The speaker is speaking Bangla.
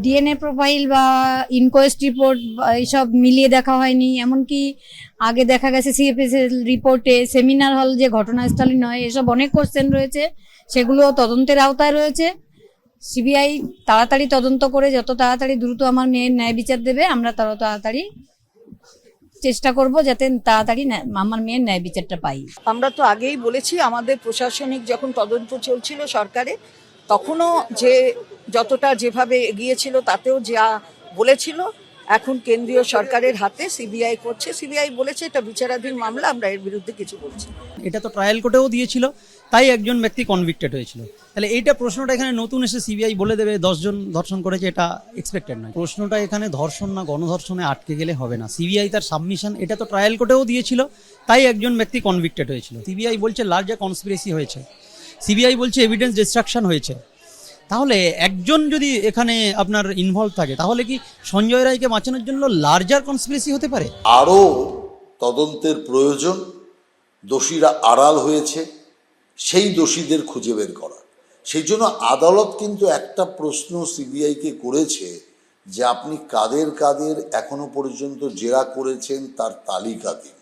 ডিএনএ প্রোফাইল বা ইনকোয়েস্ট রিপোর্ট এইসব মিলিয়ে দেখা হয়নি। এমনকি আগে দেখা গেছে সিএফএসএল রিপোর্টে সেমিনার হল যে ঘটনাস্থলে নয়, এসব অনেক কোশ্চেন রয়েছে, সেগুলো তদন্তের আওতায় রয়েছে। সিবিআই তাড়াতাড়ি তদন্ত করে যত তাড়াতাড়ি দ্রুত আমার মেয়ের ন্যায় বিচার দেবে, আমরা তত তাড়াতাড়ি চেষ্টা করব যাতে তাড়াতাড়ি আমার মেয়ের ন্যায় বিচারটা পাই। আমরা তো আগেই বলেছি, আমাদের প্রশাসনিক যখন তদন্ত চলছিল সরকারে, তখনও যে যতটা যেভাবে এগিয়েছিল তাতেও যা বলেছিল, এখন কেন্দ্রীয় সরকারের হাতে সিবিআই করছে। সিবিআই বলেছে এটা বিচারাধীন মামলা, আমরা এর বিরুদ্ধে কিছু বলছি। এটা তো ট্রায়াল কোর্টেও দিয়েছিল, তাই একজন ব্যক্তি কনভিক্টেড হয়েছিল। তাহলে এইটা প্রশ্নটা এখানে নতুন এসে সিবিআই বলে দেবে 10 জন ধর্ষণ করেছে, এটা এক্সপেক্টেড নয়। প্রশ্নটা এখানে ধর্ষণ না গণধর্ষণে আটকে গেলে হবে না। সিবিআই তার সাবমিশন, এটা তো ট্রায়াল কোর্টেও দিয়েছিল, তাই একজন ব্যক্তি কনভিক্টেড হয়েছিল। সিবিআই বলছে লার্জার কনস্পিরেসি হয়েছে, সিবিআই বলছে এভিডেন্স ডিস্ট্রাকশন হয়েছে। তাহলে একজন যদি এখানে আপনার ইনভলভ থাকে, তাহলে কি সঞ্জয় রায়কে বাঁচানোর জন্য লার্জার কনস্পিরেসি হতে পারে? আরও তদন্তের প্রয়োজন। দোষীরা আড়াল হয়েছে, সেই দোষীদের খুঁজে বের করা। সেই জন্য আদালত কিন্তু একটা প্রশ্ন সিবিআইকে করেছে যে আপনি কাদের কাদের এখনো পর্যন্ত জেরা করেছেন তার তালিকা দিন।